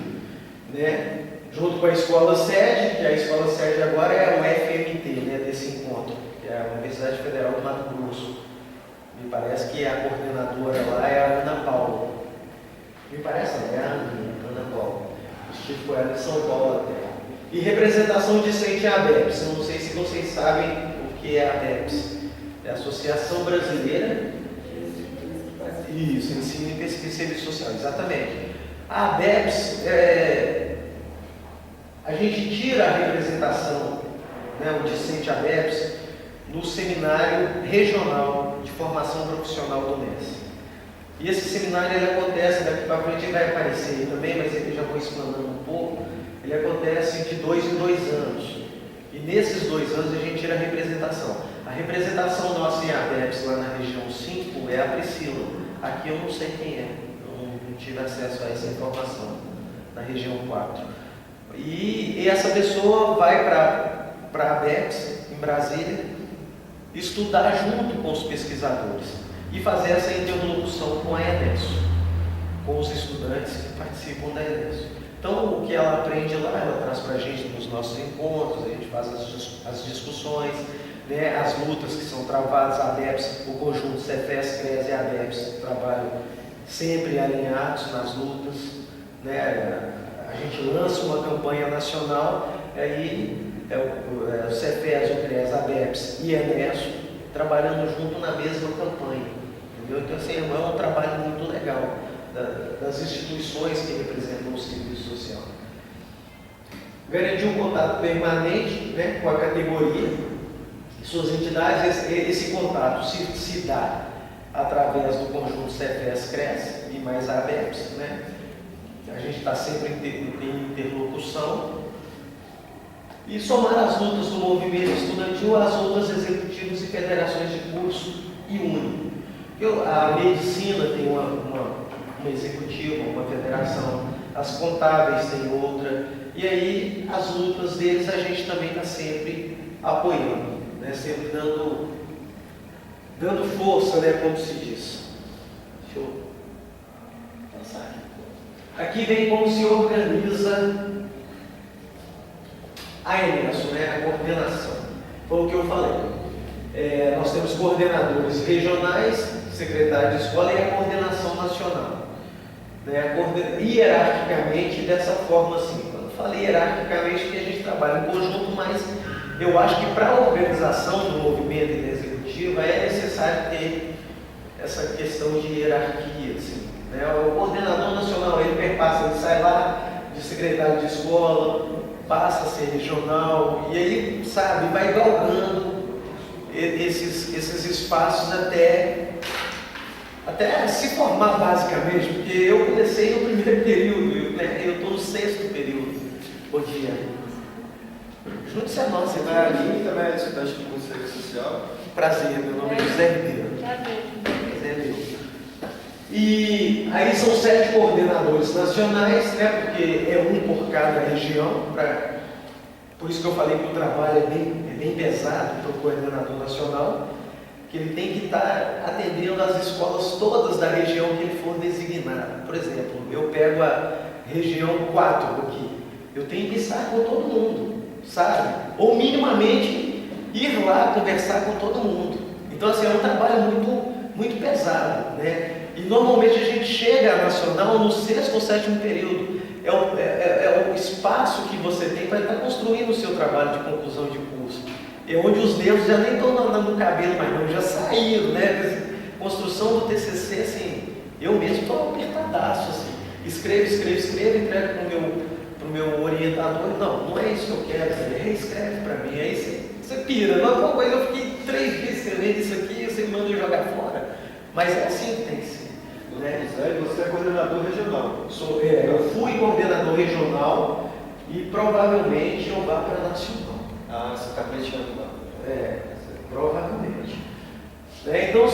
né? Junto com a escola sede, que a escola sede agora é o FMT, né, desse encontro, que é a Universidade Federal do Mato Grosso. Me parece que a coordenadora lá é a Ana Paula. Me parece, é a Ana Paula. Estive com ela em São Paulo até. E representação discente a ABEPS. Eu não sei se vocês sabem o que é a ABEPS. É a Associação Brasileira. Isso, Ensino e Pesquisa e Serviço Social, exatamente. A ABEPS, a gente tira a representação, né, o discente ABEPS, no seminário regional de formação profissional do MES. E esse seminário ele acontece, daqui para frente ele vai aparecer aí também, mas eu já vou explanando um pouco. Ele acontece de 2 em 2 anos. E nesses 2 anos a gente tira a representação. A representação nossa em ABEPS, lá na região 5, é a Priscila. Aqui eu não sei quem é, eu não tive acesso a essa informação, na região 4. E essa pessoa vai para a ABEPS, em Brasília, estudar junto com os pesquisadores e fazer essa interlocução com a ENESO, com os estudantes que participam da ENESO. Então, o que ela aprende lá, ela traz para a gente nos nossos encontros, a gente faz as discussões, né, as lutas que são travadas. A ABEPS, o conjunto Cefes, CRES e ABEPS trabalham sempre alinhados nas lutas, né? A gente lança uma campanha nacional, aí o Cefes, o CRES, a ABEPS e a ENESO trabalhando junto na mesma campanha. Entendeu? Então, assim, é um trabalho muito legal das instituições que representam o serviço social. Garantir um contato permanente, né, com a categoria e suas entidades. Esse contato se dá através do conjunto Cefes-CRES e mais a ABEPS, né? A gente está sempre em interlocução. E somar as lutas do movimento estudantil às outras executivas e federações de curso e une. A medicina tem uma executiva, uma federação, as contábeis têm outra, e aí as lutas deles a gente também está sempre apoiando, né? Sempre dando força, né? Como se diz. Deixa eu passar aqui. Aqui vem como se organiza a ENESO, né? A coordenação. Foi o que eu falei. Nós temos coordenadores regionais, secretário de escola e a coordenação nacional. Né? Hierarquicamente, dessa forma assim. Quando eu falei hierarquicamente, que a gente trabalha em conjunto, mas eu acho que para a organização do movimento e da executiva é necessário ter essa questão de hierarquia. Assim, né? O coordenador nacional, ele perpassa, ele sai lá de secretário de escola, passa a ser regional, e aí, sabe, vai galgando esses espaços até se formar basicamente, porque eu comecei no primeiro período, né? Eu estou no 6º período. Bom dia. Junte-se a nós, você vai ali. Também é estudante do curso de Serviço Social. Prazer, meu nome é José Ribeiro. Prazer. E aí são 7 coordenadores nacionais, né? Porque é um por cada região. Por isso que eu falei que o trabalho é bem pesado para o coordenador nacional, que ele tem que estar atendendo as escolas todas da região que ele for designado. Por exemplo, eu pego a região 4 aqui, eu tenho que estar com todo mundo, sabe? Ou minimamente ir lá conversar com todo mundo. Então, assim, é um trabalho muito pesado, né? E normalmente a gente chega a nacional no 6º ou 7º período. É o espaço que você tem para estar construindo o seu trabalho de conclusão de curso. É onde os dedos já nem estão no cabelo, mas não, já saíram, né? Construção do TCC, assim, eu mesmo estou apertadaço, assim. Escreve, entrega para o meu orientador. Não é isso que eu quero, você reescreve para mim. Aí você pira. Não é uma coisa, eu fiquei 3 dias escrevendo isso aqui, você me manda jogar fora. Mas é assim que tem que ser. Né? Você é coordenador regional. Eu fui coordenador regional e provavelmente eu vá para nacional. Ah, você está pleiteando lá. Provavelmente. Então,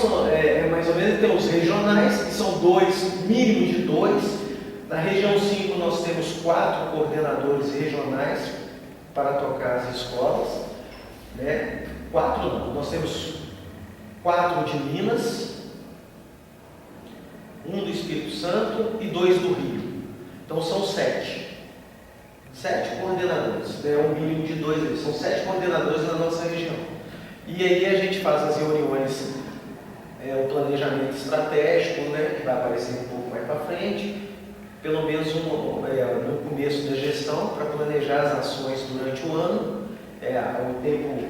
mais ou menos, tem os regionais, que são mínimo de dois. Na região 5 nós temos 4 coordenadores regionais para tocar as escolas. 4 não, nós temos 4 de Minas, 1 do Espírito Santo e 2 do Rio. Então são 7. 7 coordenadores, um mínimo de 2, são 7 coordenadores na nossa região. E aí a gente faz as reuniões, o planejamento estratégico, que vai aparecer um pouco mais para frente, pelo menos no começo da gestão, para planejar as ações durante o ano, o tempo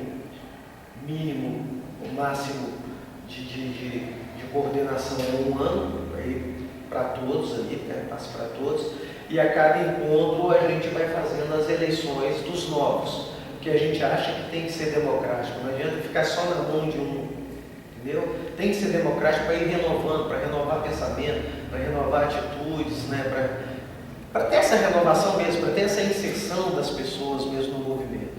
mínimo, o máximo de coordenação é 1 ano, para todos ali, passa para todos, e a cada encontro a gente vai fazendo as eleições dos novos, porque a gente acha que tem que ser democrático, não adianta ficar só na mão de um, entendeu? Tem que ser democrático para ir renovando, para renovar pensamento, para renovar atitudes, para ter essa renovação mesmo, para ter essa inserção das pessoas mesmo no movimento.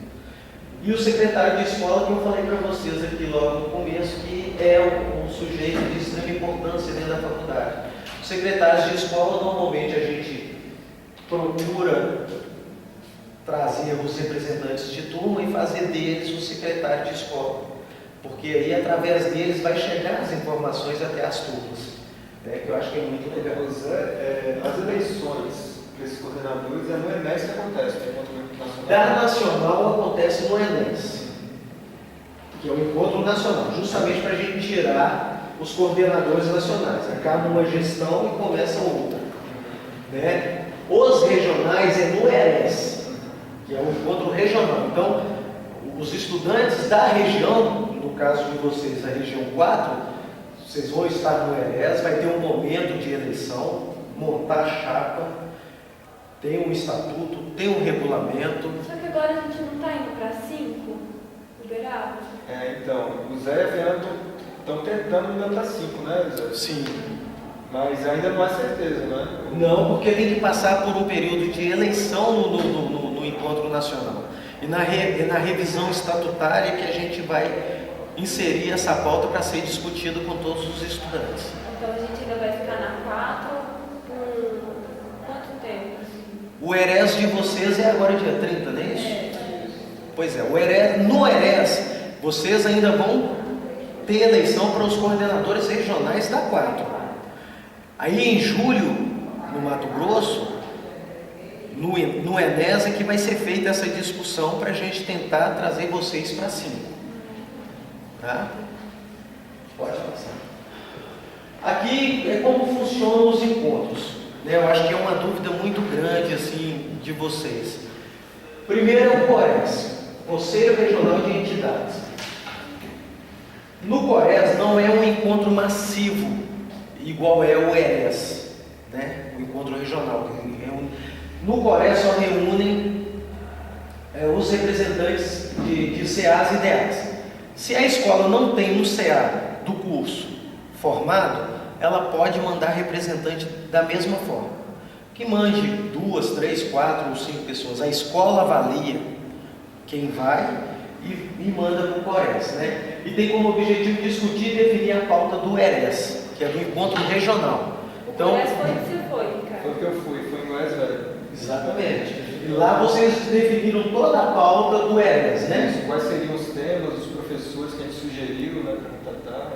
E o secretário de escola, que eu falei para vocês aqui logo no começo, que é um sujeito de extrema importância dentro da faculdade. Os secretários de escola, normalmente a gente procura trazer os representantes de turma e fazer deles o secretário de escola, porque aí através deles vai chegar as informações até as turmas, que eu acho que é muito legal. As eleições para esses coordenadores é no ENES que acontece, no Encontro Nacional? Da Nacional acontece no ENES, que é o Encontro Nacional, justamente para a gente tirar os coordenadores nacionais. Acaba uma gestão e começa outra. Os regionais é no ERES, que é o encontro regional. Então, os estudantes da região, no caso de vocês, a região 4, vocês vão estar no ERES, vai ter um momento de eleição, montar a chapa, tem um estatuto, tem um regulamento. Só que agora a gente não está indo para 5, liberado? Então, o Zé e a Fernanda estão tentando ir para 5, né, Zé? Sim. Mas ainda não há certeza, né? Não, porque tem que passar por um período de eleição no encontro nacional. E na revisão estatutária que a gente vai inserir essa pauta para ser discutida com todos os estudantes. Então a gente ainda vai ficar na 4 por quanto tempo? O ERES de vocês é agora dia 30, não é isso? Pois é, no ERES vocês ainda vão ter eleição para os coordenadores regionais da 4. Aí em julho, no Mato Grosso, no ENES é que vai ser feita essa discussão para a gente tentar trazer vocês para cima. Tá? Pode passar. Aqui é como funcionam os encontros. Eu acho que é uma dúvida muito grande assim, de vocês. Primeiro é o CORES, Conselho Regional de Entidades. No CORES não é um encontro massivo, igual é o ERES, o encontro regional. No CORES só reúnem os representantes de CAs e DAs. Se a escola não tem um CA do curso formado, ela pode mandar representante da mesma forma. Que mande 2, 3, 4 ou 5 pessoas. A escola avalia quem vai e manda para o CORES. E tem como objetivo discutir e definir a pauta do ERES, que é do encontro regional. Então, Mas foi que você foi, Ricardo? Foi que eu fui no Goiás Velho. Exatamente. E lá vocês definiram toda a pauta do ERES, Quais seriam os temas, os professores que a gente sugeriu para contratar?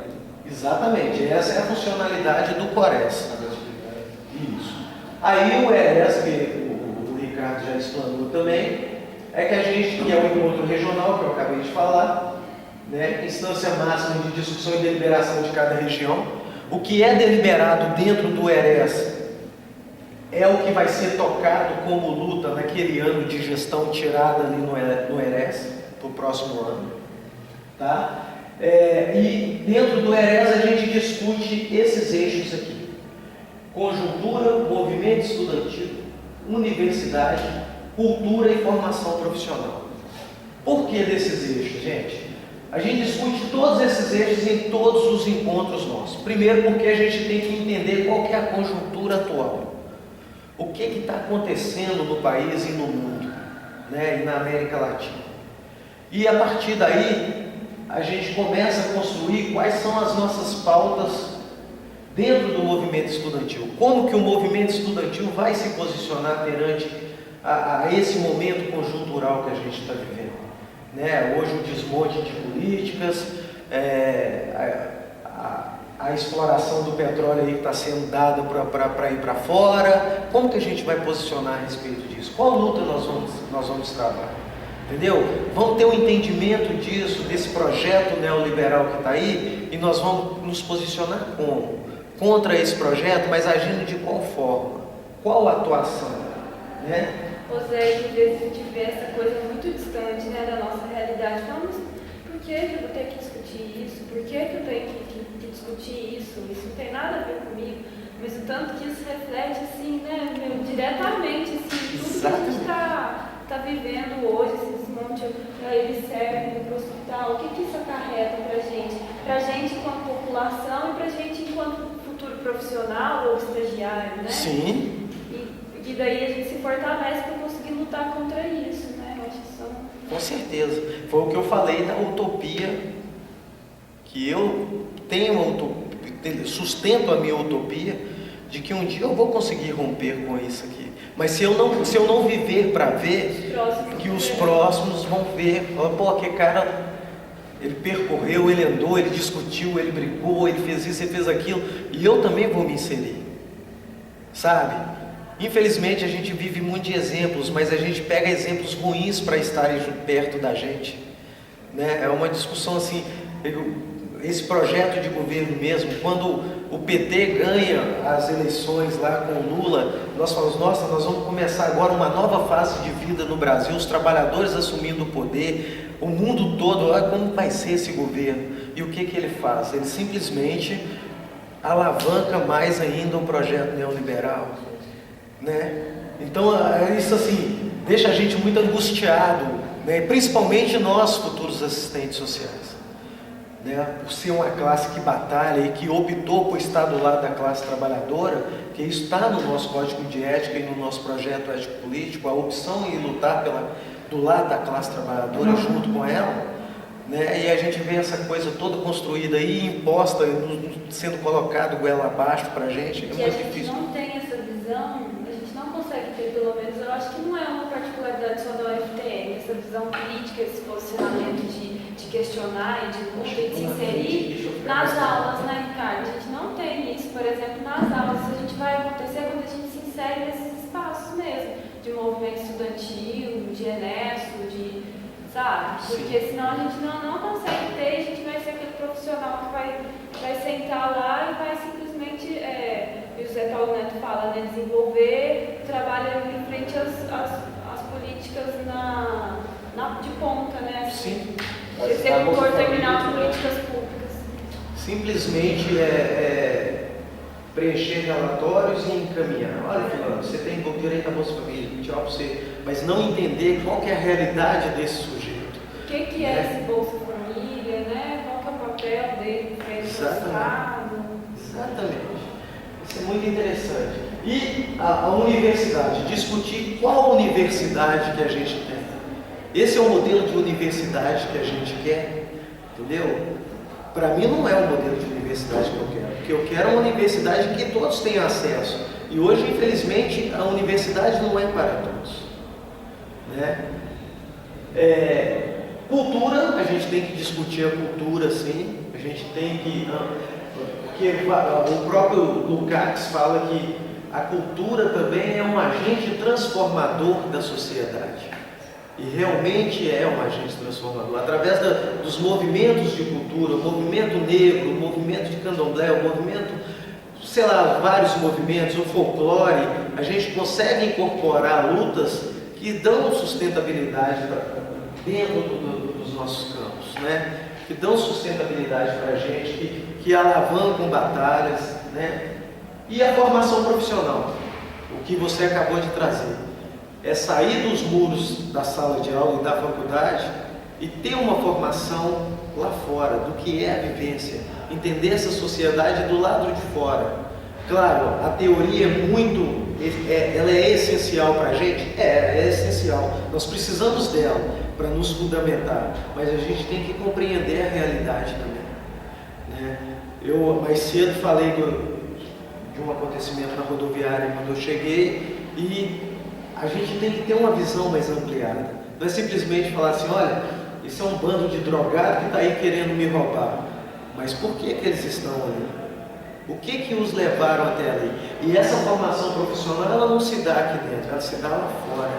Exatamente. Essa é a funcionalidade do CORES. As atividades. Isso. Aí o ERES, que o Ricardo já explanou também, é que a gente, que é o encontro regional, que eu acabei de falar, instância máxima de discussão e deliberação de cada região. O que é deliberado dentro do ERES é o que vai ser tocado como luta naquele ano de gestão tirada ali no ERES, para o próximo ano. Tá? E dentro do ERES a gente discute esses eixos aqui: conjuntura, movimento estudantil, universidade, cultura e formação profissional. Por que desses eixos, gente? A gente discute todos esses eixos em todos os encontros nossos. Primeiro porque a gente tem que entender qual que é a conjuntura atual. O que está acontecendo no país e no mundo, e na América Latina. E a partir daí, a gente começa a construir quais são as nossas pautas dentro do movimento estudantil. Como que o movimento estudantil vai se posicionar perante a esse momento conjuntural que a gente está vivendo, né? Hoje o desmonte de políticas, a exploração do petróleo aí que está sendo dada para ir para fora. Como que a gente vai posicionar a respeito disso? Qual luta nós vamos travar? Entendeu? Vamos ter um entendimento disso, desse projeto neoliberal que está aí, e nós vamos nos posicionar como? Contra esse projeto, mas agindo de qual forma? Qual atuação? Né? José, às vezes a gente vê essa coisa muito distante, né, da nossa realidade. Mas por que eu vou ter que discutir isso? Por que eu tenho que discutir isso? Isso não tem nada a ver comigo. Mas o tanto que isso reflete, assim, né, diretamente, assim, tudo que a gente está vivendo hoje, esse desmonte para ele serve para o hospital, o que isso acarreta para a gente enquanto população e para a gente enquanto futuro profissional ou estagiário, né? Sim. E daí a gente se fortalece para conseguir lutar contra isso, né? Eu acho que são... Com certeza. Foi o que eu falei da utopia, que eu sustento a minha utopia de que um dia eu vou conseguir romper com isso aqui. Mas se eu não viver para ver, que os próximos vão ver, pô, que cara, ele percorreu, ele andou, ele discutiu, ele brigou, ele fez isso, ele fez aquilo, e eu também vou me inserir, sabe? Infelizmente a gente vive muito de exemplos, mas a gente pega exemplos ruins para estarem perto da gente, né? É uma discussão assim, esse projeto de governo mesmo, quando o PT ganha as eleições lá com o Lula, nós falamos, nossa, nós vamos começar agora uma nova fase de vida no Brasil, os trabalhadores assumindo o poder, o mundo todo, olha como vai ser esse governo. E o que ele faz? Ele simplesmente alavanca mais ainda o projeto neoliberal, né? Então isso assim deixa a gente muito angustiado, né? Principalmente nós, futuros assistentes sociais, né? Por ser uma classe que batalha e que optou por estar do lado da classe trabalhadora, que isso está no nosso código de ética e no nosso projeto ético-político, a opção em lutar do lado da classe trabalhadora junto com ela, né? E a gente vê essa coisa toda construída e imposta, sendo colocado goela abaixo para a gente, é muito difícil. A gente não tem essa visão, a gente não consegue ter, pelo menos, eu acho que não é uma particularidade só da UFTM, essa visão política, esse posicionamento de questionar e de luta e de se inserir nas aulas, né, Ricardo? A gente não tem isso, por exemplo, nas aulas. Isso a gente vai acontecer quando a gente se insere nesses espaços mesmo, de movimento estudantil, de ENESO, sabe? Porque senão a gente não consegue ter, a gente vai ser aquele profissional que vai sentar lá e vai simplesmente, e o Zé Paulo Neto fala, né, desenvolver trabalho em frente às políticas de ponta, né? Sim. Ser um cor terminal de políticas públicas. Simplesmente preencher relatórios e encaminhar. Olha, fulano, você tem direito à Bolsa Família, tchau para você, mas não entender qual que é a realidade desse sujeito. O que é esse Bolsa Família, né? Qual que é o papel dele frente ao Estado? Exatamente. Isso é muito interessante. E a universidade, discutir qual universidade que a gente quer. Esse é o modelo de universidade que a gente quer, entendeu? Para mim não é o modelo de universidade que eu quero, porque eu quero uma universidade que todos tenham acesso. E hoje, infelizmente, a universidade não é para todos, né? Cultura, a gente tem que discutir a cultura, sim. A gente tem que... Porque o próprio Lukács fala que a cultura também é um agente transformador da sociedade. E realmente é um agente transformador. Através dos movimentos de cultura, o movimento negro, o movimento de candomblé, o movimento, sei lá, vários movimentos, o folclore, a gente consegue incorporar lutas que dão sustentabilidade dentro dos nossos campos, né? Que dão sustentabilidade para a gente, que alavancam batalhas, né? E a formação profissional, o que você acabou de trazer. É sair dos muros da sala de aula e da faculdade e ter uma formação lá fora, do que é a vivência, entender essa sociedade do lado de fora, Claro, a teoria ela é essencial para a gente? É essencial. Nós precisamos dela para nos fundamentar, mas a gente tem que compreender a realidade também, né? Eu mais cedo falei de um acontecimento na rodoviária quando eu cheguei, e a gente tem que ter uma visão mais ampliada. Não é simplesmente falar assim, olha, isso é um bando de drogado que está aí querendo me roubar. Mas por que eles estão ali? O que os levaram até ali? E essa formação profissional, ela não se dá aqui dentro, ela se dá lá fora.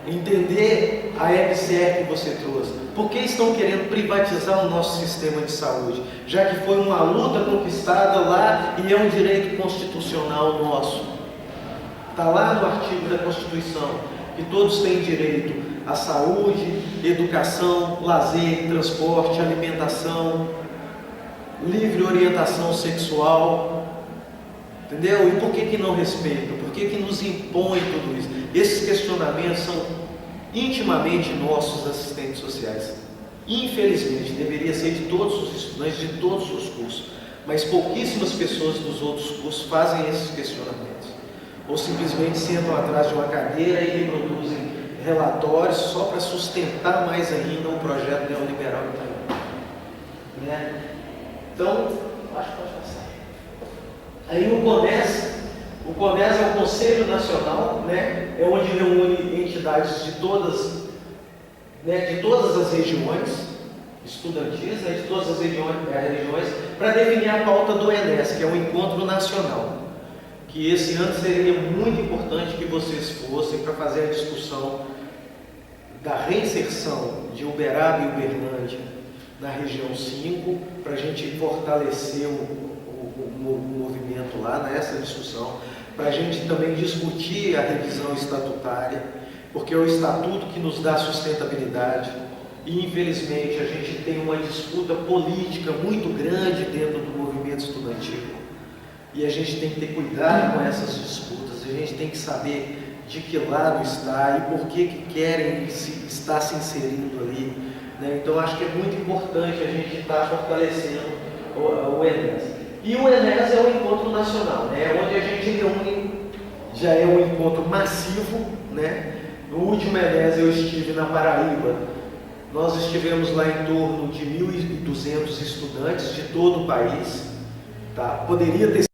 Entender a EBSER que você trouxe. Por que estão querendo privatizar o nosso sistema de saúde? Já que foi uma luta conquistada lá e é um direito constitucional nosso. Está lá no artigo da Constituição, que todos têm direito à saúde, educação, lazer, transporte, alimentação, livre orientação sexual, entendeu? E por que não respeitam? Por que nos impõe tudo isso? Esses questionamentos são intimamente nossos assistentes sociais. Infelizmente, deveria ser de todos os estudantes, de todos os cursos, mas pouquíssimas pessoas dos outros cursos fazem esses questionamentos, ou simplesmente sentam atrás de uma cadeira e reproduzem relatórios só para sustentar mais ainda o projeto neoliberal que está aí, né? Então, acho que pode passar. Aí o CONES é o Conselho Nacional, né? É onde reúne entidades de todas as regiões estudantis, né? De todas as regiões, para definir a pauta do ENES, que é o Encontro Nacional. Que esse ano seria muito importante que vocês fossem para fazer a discussão da reinserção de Uberaba e Uberlândia na região 5, para a gente fortalecer o movimento lá nessa discussão, para a gente também discutir a revisão estatutária, porque é o estatuto que nos dá sustentabilidade, e infelizmente a gente tem uma disputa política muito grande dentro do movimento estudantil, e a gente tem que ter cuidado com essas disputas, a gente tem que saber de que lado está e por que querem estar se inserindo ali, né? Então acho que é muito importante a gente estar fortalecendo o ENES. E o ENES é o encontro nacional, né? Onde a gente reúne, já é um encontro massivo, né? No último ENES eu estive na Paraíba, nós estivemos lá em torno de 1.200 estudantes de todo o país, tá? Poderia ter